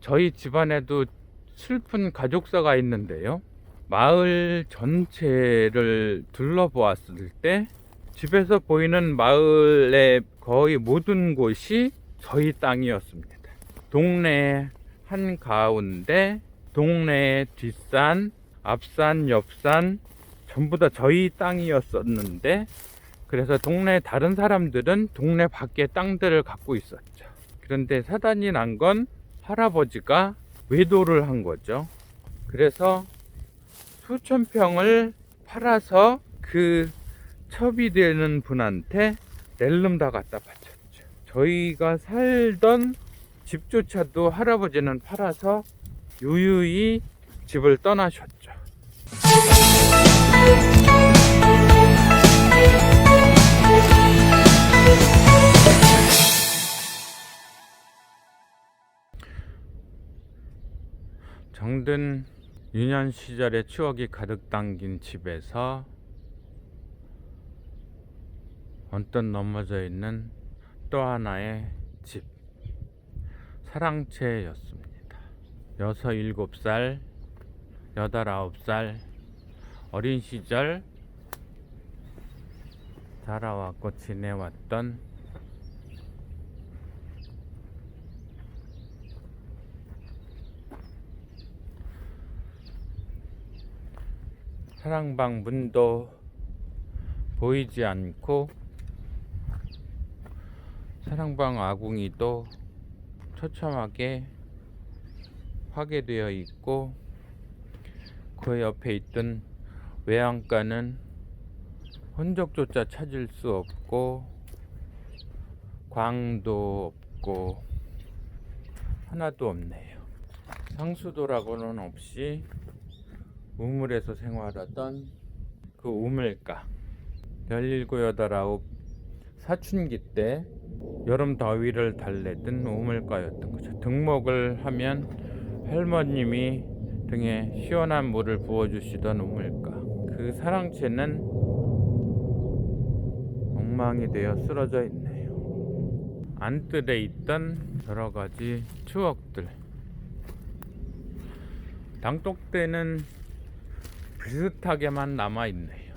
저희 집안에도 슬픈 가족사가 있는데요. 마을 전체를 둘러보았을 때 집에서 보이는 마을의 거의 모든 곳이 저희 땅이었습니다. 동네 한가운데, 동네의 뒷산, 앞산, 옆산 전부 다 저희 땅이었었는데, 그래서 동네 다른 사람들은 동네 밖에 땅들을 갖고 있었죠. 그런데 사단이 난 건 할아버지가 외도를 한 거죠. 그래서 수천 평을 팔아서 그 첩이 되는 분한테 낼름 다 갖다 바쳤죠. 저희가 살던 집조차도 할아버지는 팔아서 유유히 집을 떠나셨죠. 정든 유년 시절의 추억이 가득 담긴 집에서 언뜻 넘어져 있는 또 하나의 집, 사랑채였습니다. 6, 7살, 8, 9살 어린 시절 자라왔고 지내왔던 사랑방 문도 보이지 않고 사랑방 아궁이도 처참하게 파괴되어 있고, 그 옆에 있던 외양간은 흔적조차 찾을 수 없고 광도 없고 하나도 없네요. 상수도라고는 없이 우물에서 생활하던 그 우물가, 17, 8, 9 사춘기 때 여름 더위를 달래던 우물가였던 거죠. 등목을 하면 할머님이 등에 시원한 물을 부어주시던 우물가. 그 사랑채는 엉망이 되어 쓰러져 있네요. 안뜰에 있던 여러 가지 추억들. 당독대는 비슷하게만 남아있네요.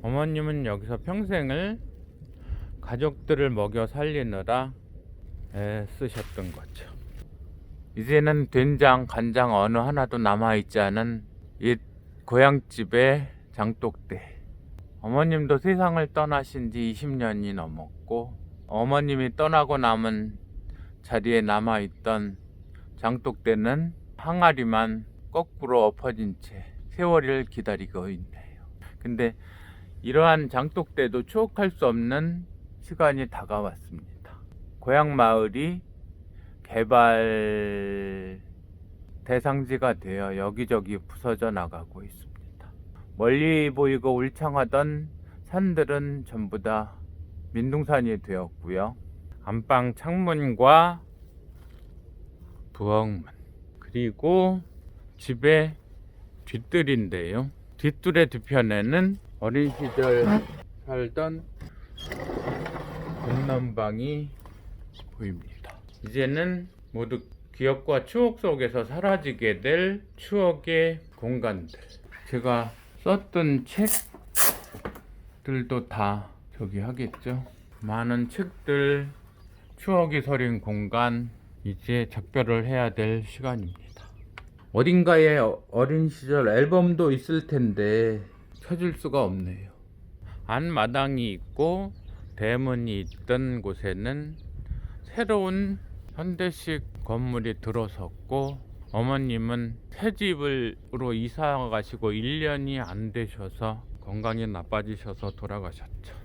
어머님은 여기서 평생을 가족들을 먹여 살리느라 애쓰셨던 거죠. 이제는 된장, 간장 어느 하나도 남아있지 않은 옛 고향집의 장독대. 어머님도 세상을 떠나신 지 20년이 넘었고, 어머님이 떠나고 남은 자리에 남아있던 장독대는 항아리만 거꾸로 엎어진 채 세월을 기다리고 있네요. 근데 이러한 장독대도 추억할 수 없는 시간이 다가왔습니다. 고향 마을이 개발 대상지가 되어 여기저기 부서져 나가고 있습니다. 멀리 보이고 울창하던 산들은 전부 다 민둥산이 되었고요. 안방 창문과 부엌문, 그리고 집의 뒷뜰인데요. 뒷뜰의 뒤편에는 어린 시절 살던 건넌방이 보입니다. 이제는 모두 기억과 추억 속에서 사라지게 될 추억의 공간들. 제가 썼던 책들도 다 저기 하겠죠. 많은 책들, 추억이 서린 공간, 이제 작별을 해야 될 시간입니다. 어딘가에 어린 시절 앨범도 있을 텐데 찾을 수가 없네요. 안마당이 있고 대문이 있던 곳에는 새로운 현대식 건물이 들어섰고, 어머님은 새 집으로 이사 가시고 1년이 안 되셔서 건강이 나빠지셔서 돌아가셨죠.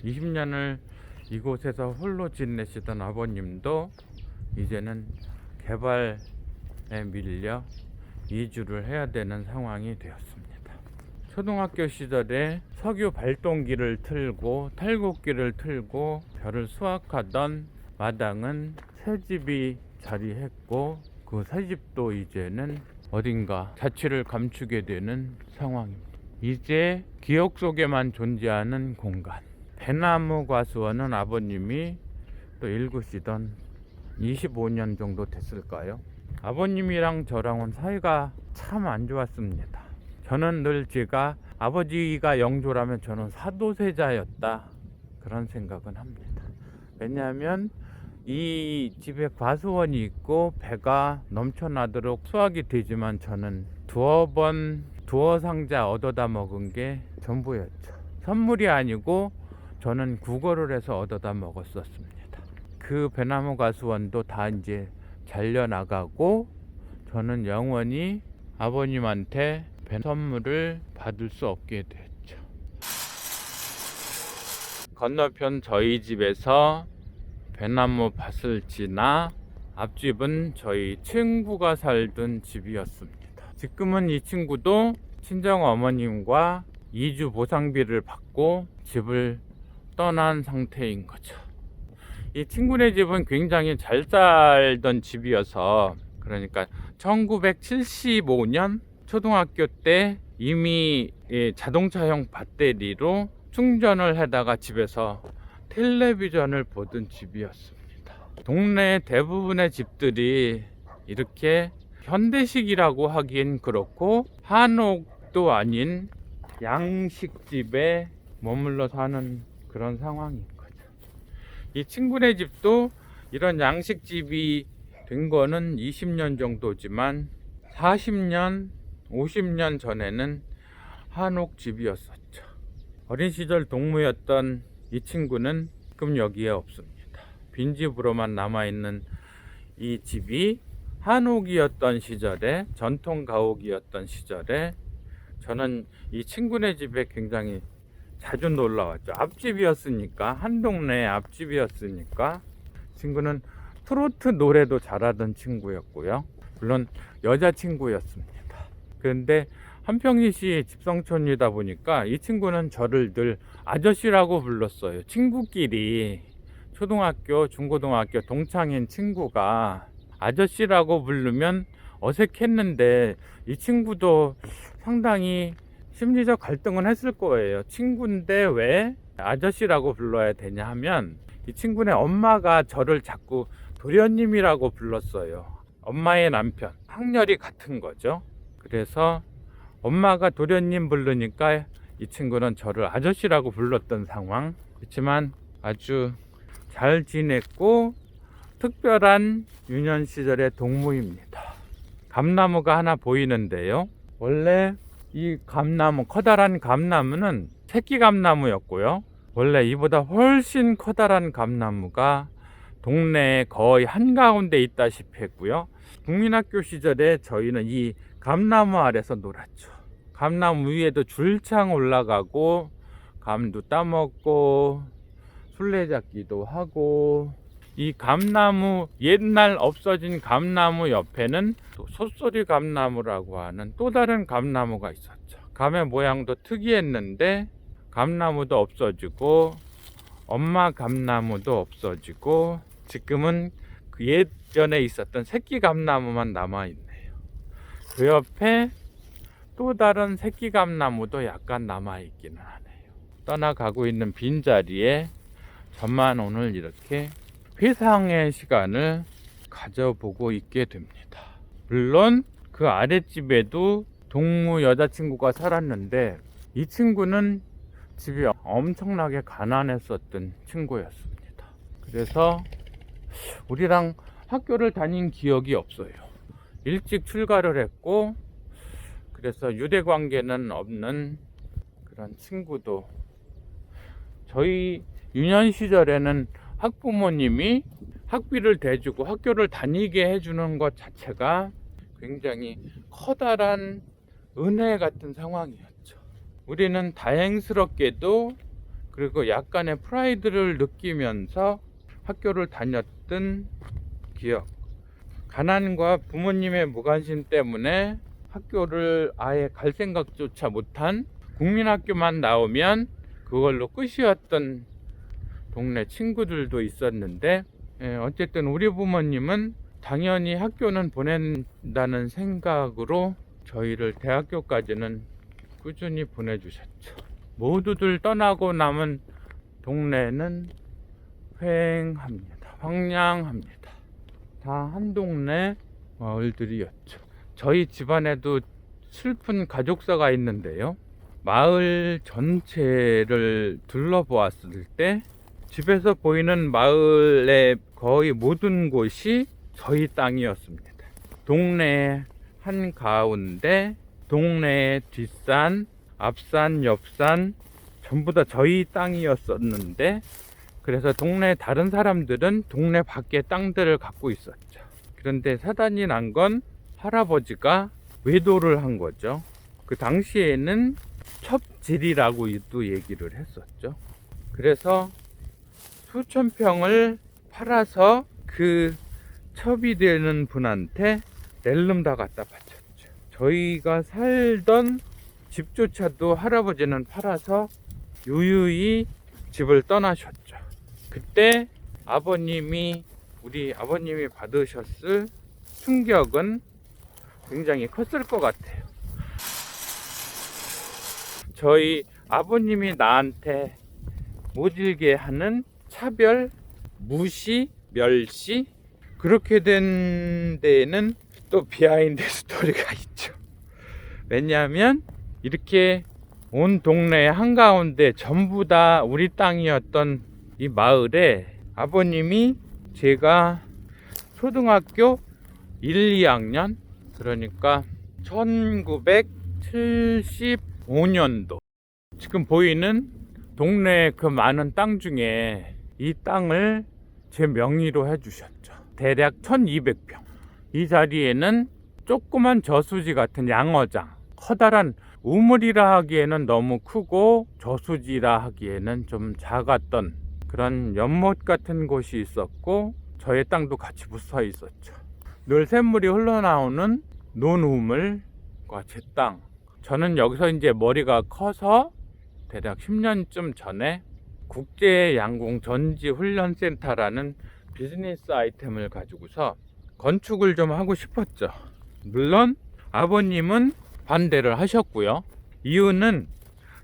20년을 이곳에서 홀로 지내시던 아버님도 이제는 개발에 밀려 이주를 해야 되는 상황이 되었습니다. 초등학교 시절에 석유 발동기를 틀고 탈곡기를 틀고 벼를 수확하던 마당은 새집이 자리했고, 그 새집도 이제는 어딘가 자취를 감추게 되는 상황입니다. 이제 기억 속에만 존재하는 공간. 배나무 과수원은 아버님이 또 읽으시던 25년 정도 됐을까요? 아버님이랑 저랑은 사이가 참 안 좋았습니다. 저는 늘 제가 아버지가 영조라면 저는 사도세자였다, 그런 생각은 합니다. 왜냐하면 이 집에 과수원이 있고 배가 넘쳐나도록 수확이 되지만 저는 두어 상자 얻어다 먹은 게 전부였죠. 선물이 아니고 저는 구걸을 해서 얻어다 먹었었습니다. 그 배나무 과수원도 다 이제 잘려나가고 저는 영원히 아버님한테 배 선물을 받을 수 없게 됐죠. 건너편 저희 집에서 배나무 밭을 지나 앞집은 저희 친구가 살던 집이었습니다. 지금은 이 친구도 친정 어머님과 이주 보상비를 받고 집을 떠난 상태인 거죠. 이 친구네 집은 굉장히 잘 살던 집이어서, 그러니까 1975년 초등학교 때 이미 자동차형 배터리로 충전을 하다가 집에서 텔레비전을 보던 집이었습니다. 동네 대부분의 집들이 이렇게 현대식이라고 하긴 그렇고 한옥도 아닌 양식집에 머물러 사는 그런 상황인 거죠. 이 친구네 집도 이런 양식집이 된 거는 20년 정도지만 40년, 50년 전에는 한옥집이었었죠. 어린 시절 동무였던 이 친구는 지금 여기에 없습니다. 빈집으로만 남아있는 이 집이 한옥이었던 시절에, 전통 가옥이었던 시절에 저는 이 친구네 집에 굉장히 자주 놀러 왔죠. 앞집이었으니까, 한 동네 앞집이었으니까. 친구는 트로트 노래도 잘하던 친구였고요. 물론 여자친구였습니다. 그런데 한평리시 집성촌이다 보니까 이 친구는 저를 늘 아저씨라고 불렀어요. 친구끼리, 초등학교, 중고등학교 동창인 친구가 아저씨라고 부르면 어색했는데 이 친구도 상당히 심리적 갈등은 했을 거예요. 친구인데 왜 아저씨라고 불러야 되냐 하면, 이 친구네 엄마가 저를 자꾸 도련님이라고 불렀어요. 엄마의 남편, 학렬이 같은 거죠. 그래서 엄마가 도련님 부르니까 이 친구는 저를 아저씨라고 불렀던 상황. 그렇지만 아주 잘 지냈고 특별한 유년 시절의 동무입니다. 감나무가 하나 보이는데요. 원래 이 감나무, 커다란 감나무는 새끼 감나무였고요. 원래 이보다 훨씬 커다란 감나무가 동네에 거의 한가운데 있다시피 했고요. 국민학교 시절에 저희는 이 감나무 아래서 놀았죠. 감나무 위에도 줄창 올라가고 감도 따먹고 술래잡기도 하고, 이 감나무, 옛날 없어진 감나무 옆에는 또 솥소리 감나무라고 하는 또 다른 감나무가 있었죠. 감의 모양도 특이했는데 감나무도 없어지고 엄마 감나무도 없어지고 지금은 그 예전에 있었던 새끼 감나무만 남아있네요. 그 옆에 또 다른 새끼 감나무도 약간 남아있기는 하네요. 떠나가고 있는 빈자리에 저만 오늘 이렇게 회상의 시간을 가져보고 있게 됩니다. 물론 그 아랫집에도 동무 여자친구가 살았는데 이 친구는 집이 엄청나게 가난했었던 친구였습니다. 그래서 우리랑 학교를 다닌 기억이 없어요. 일찍 출가를 했고, 그래서 유대관계는 없는 그런 친구도, 저희 유년 시절에는 학부모님이 학비를 대주고 학교를 다니게 해주는 것 자체가 굉장히 커다란 은혜 같은 상황이었죠. 우리는 다행스럽게도, 그리고 약간의 프라이드를 느끼면서 학교를 다녔던 기억. 가난과 부모님의 무관심 때문에 학교를 아예 갈 생각조차 못한, 국민학교만 나오면 그걸로 끝이었던 동네 친구들도 있었는데, 어쨌든 우리 부모님은 당연히 학교는 보낸다는 생각으로 저희를 대학교까지는 꾸준히 보내주셨죠. 모두들 떠나고 남은 동네는 휑합니다. 황량합니다. 다 한 동네 마을들이었죠. 저희 집안에도 슬픈 가족사가 있는데요. 마을 전체를 둘러보았을 때 집에서 보이는 마을의 거의 모든 곳이 저희 땅이었습니다. 동네 한가운데, 동네의 뒷산, 앞산, 옆산 전부 다 저희 땅이었었는데, 그래서 동네 다른 사람들은 동네 밖에 땅들을 갖고 있었죠. 그런데 사단이 난 건 할아버지가 외도를 한 거죠. 그 당시에는 첩질이라고 또 얘기를 했었죠. 그래서 수천 평을 팔아서 그 첩이 되는 분한테 낼름 다 갖다 바쳤죠. 저희가 살던 집조차도 할아버지는 팔아서 유유히 집을 떠나셨죠. 그때 우리 아버님이 받으셨을 충격은 굉장히 컸을 것 같아요. 저희 아버님이 나한테 모질게 하는 차별, 무시, 멸시, 그렇게 된 데에는 또 비하인드 스토리가 있죠. 왜냐하면 이렇게 온 동네 한가운데 전부 다 우리 땅이었던 이 마을에 아버님이 제가 초등학교 1, 2학년, 그러니까 1975년도 지금 보이는 동네 그 많은 땅 중에 이 땅을 제 명의로 해주셨죠. 대략 1200평. 이 자리에는 조그만 저수지 같은 양어장, 커다란 우물이라 하기에는 너무 크고 저수지라 하기에는 좀 작았던 그런 연못 같은 곳이 있었고, 저의 땅도 같이 붙어 있었죠. 늘 샘물이 흘러나오는 논우물과 제 땅. 저는 여기서 이제 머리가 커서 대략 10년쯤 전에 국제양궁 전지훈련센터라는 비즈니스 아이템을 가지고서 건축을 좀 하고 싶었죠. 물론 아버님은 반대를 하셨고요. 이유는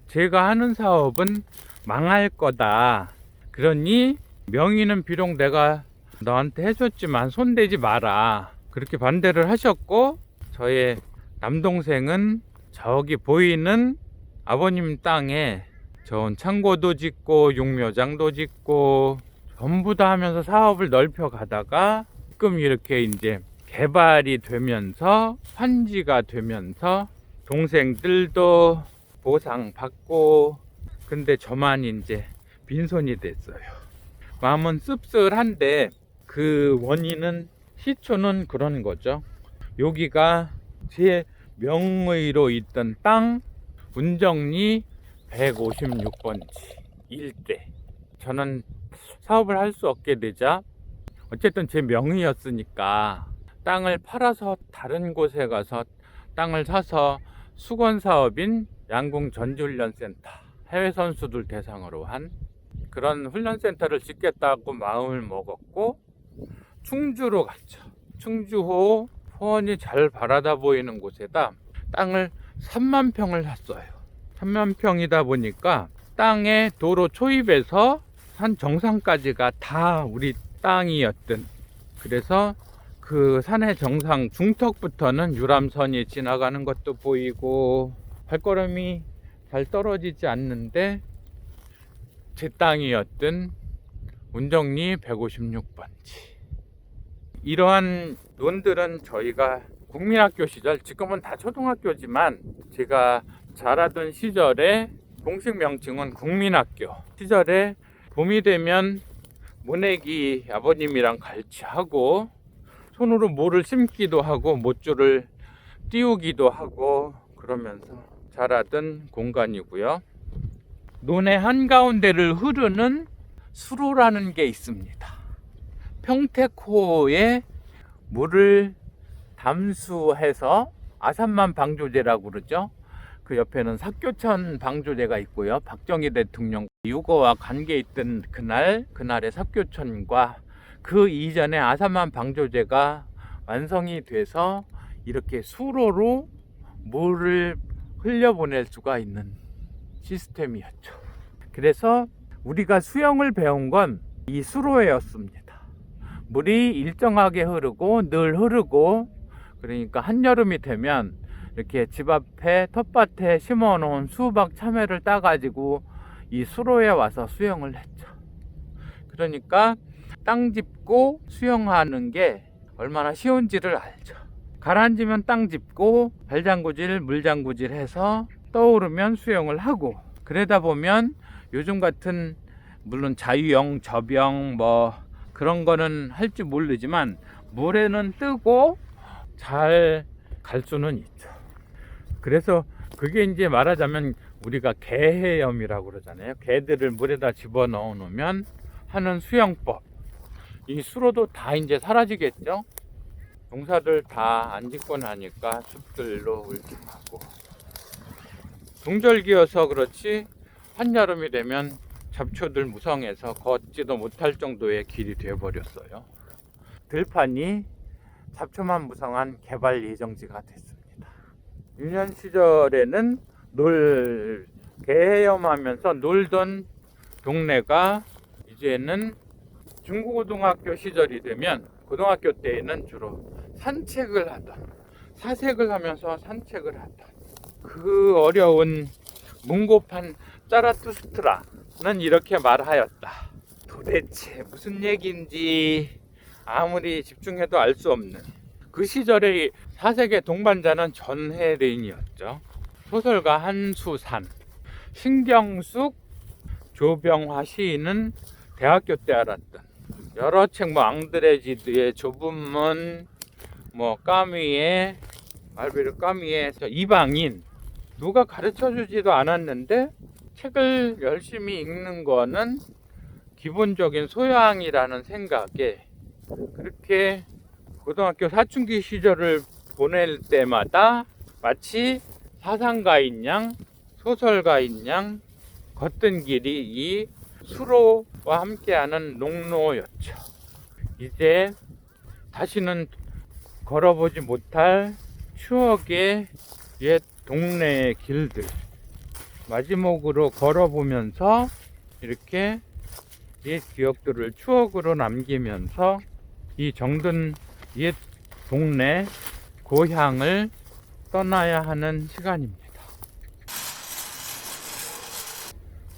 제가 하는 사업은 망할 거다. 그러니 명의는 비록 내가 너한테 해줬지만 손대지 마라. 그렇게 반대를 하셨고, 저의 남동생은 저기 보이는 아버님 땅에 좋은 창고도 짓고 육묘장도 짓고 전부 다 하면서 사업을 넓혀 가다가 지금 이렇게 이제 개발이 되면서 환지가 되면서 동생들도 보상받고, 근데 저만 이제 빈손이 됐어요. 마음은 씁쓸한데 그 원인은 시초는 그런 거죠. 여기가 제 명의로 있던 땅 운정리 156번지 일대. 저는 사업을 할 수 없게 되자 어쨌든 제 명의였으니까 땅을 팔아서 다른 곳에 가서 땅을 사서 수건 사업인 양궁 전지훈련센터, 해외 선수들 대상으로 한 그런 훈련센터를 짓겠다고 마음을 먹었고, 충주로 갔죠. 충주호 포원이 잘 바라다 보이는 곳에다 땅을 3만 평을 샀어요. 3만 평이다 보니까 땅에 도로 초입에서 산 정상까지가 다 우리 땅이었던, 그래서 그 산의 정상 중턱부터는 유람선이 지나가는 것도 보이고 발걸음이 잘 떨어지지 않는데 제 땅이었던 운정리 156번지. 이러한 논들은 저희가 국민학교 시절, 지금은 다 초등학교지만 제가 자라던 시절에 공식 명칭은 국민학교 시절에 봄이 되면 모내기 아버님이랑 같이 하고 손으로 모를 심기도 하고 못줄을 띄우기도 하고 그러면서 자라던 공간이고요. 논의 한가운데를 흐르는 수로라는 게 있습니다. 평택호에 물을 담수해서 아산만 방조제라고 그러죠. 그 옆에는 삭교천 방조제가 있고요. 박정희 대통령 유거와 관계 있던 그날의 삭교천과 그 이전에 아산만 방조제가 완성이 돼서 이렇게 수로로 물을 흘려보낼 수가 있는 시스템이었죠. 그래서 우리가 수영을 배운 건 이 수로였습니다. 물이 일정하게 흐르고 늘 흐르고, 그러니까 한여름이 되면 이렇게 집 앞에 텃밭에 심어 놓은 수박 참외를 따가지고 이 수로에 와서 수영을 했죠. 그러니까 땅 짚고 수영하는 게 얼마나 쉬운지를 알죠. 가라앉으면 땅 짚고 발장구질 물장구질 해서 떠오르면 수영을 하고, 그러다 보면 요즘 같은 물론 자유형 접영 뭐 그런 거는 할 줄 모르지만 물에는 뜨고 잘 갈 수는 있죠. 그래서 그게 이제 말하자면 우리가 개헤엄이라고 그러잖아요. 개들을 물에다 집어넣어 놓으면 하는 수영법. 이 수로도 다 이제 사라지겠죠. 농사들 다 안 짓고 나니까 숲들로 울림하고, 동절기여서 그렇지 한여름이 되면 잡초들 무성해서 걷지도 못할 정도의 길이 되어버렸어요. 들판이 잡초만 무성한 개발 예정지가 됐습니다. 유년 시절에는 개헤엄하면서 놀던 동네가 이제는 중고등학교 시절이 되면, 고등학교 때에는 주로 산책을 하던, 사색을 하면서 산책을 하던 그 어려운 문고판 짜라투스트라는 이렇게 말하였다. 도대체 무슨 얘기인지 아무리 집중해도 알 수 없는 그 시절의 사색의 동반자는 전혜린이었죠. 소설가 한수산, 신경숙, 조병화 시인은 대학교 때 알았던 여러 책, 뭐 앙드레지드의 좁은 문, 뭐 까미의 알베르 까미의 이방인, 누가 가르쳐 주지도 않았는데 책을 열심히 읽는 거는 기본적인 소양이라는 생각에, 그렇게 고등학교 사춘기 시절을 보낼 때마다 마치 사상가인 양, 소설가인 양 걷던 길이 이 수로와 함께하는 농로였죠. 이제 다시는 걸어보지 못할 추억의 옛 동네의 길들 마지막으로 걸어보면서 이렇게 옛 기억들을 추억으로 남기면서 이 정든 옛 동네 고향을 떠나야 하는 시간입니다.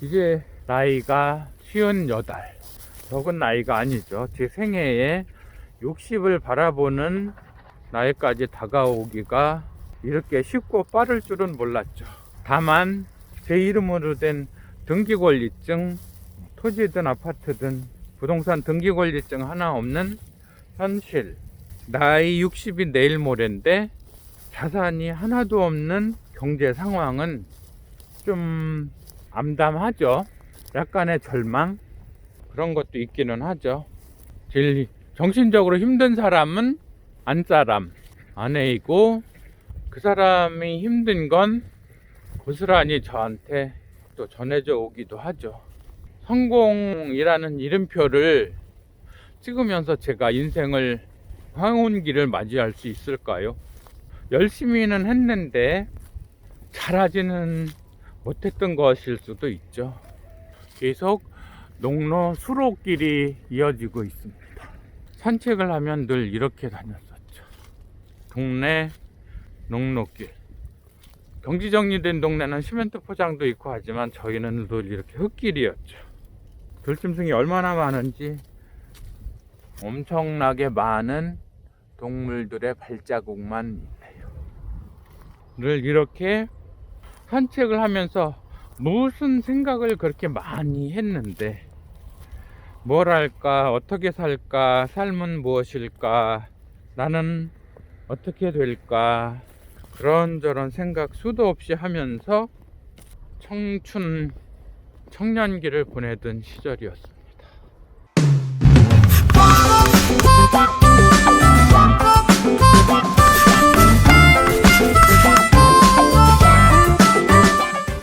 이제 나이가 58, 적은 나이가 아니죠. 제 생애에 60을 바라보는 나이까지 다가오기가 이렇게 쉽고 빠를 줄은 몰랐죠. 다만 제 이름으로 된 등기권리증, 토지든 아파트든 부동산 등기권리증 하나 없는 현실, 나이 60이 내일 모레인데 자산이 하나도 없는 경제 상황은 좀 암담하죠. 약간의 절망, 그런 것도 있기는 하죠. 제일 정신적으로 힘든 사람은 안사람, 아내이고, 그 사람이 힘든 건 고스란히 저한테 또 전해져 오기도 하죠. 성공이라는 이름표를 찍으면서 제가 인생을 황혼기를 맞이할 수 있을까요? 열심히는 했는데 잘하지는 못했던 것일 수도 있죠. 계속 농로 수로길이 이어지고 있습니다. 산책을 하면 늘 이렇게 다녔었죠. 동네 농로길. 경지정리된 동네는 시멘트 포장도 있고 하지만 저희는 늘 이렇게 흙길이었죠. 들짐승이 얼마나 많은지, 엄청나게 많은 동물들의 발자국만 있네요. 늘 이렇게 산책을 하면서 무슨 생각을 그렇게 많이 했는데, 뭘 할까, 어떻게 살까, 삶은 무엇일까, 나는 어떻게 될까, 그런저런 생각 수도 없이 하면서 청년기를 보내던 시절이었습니다.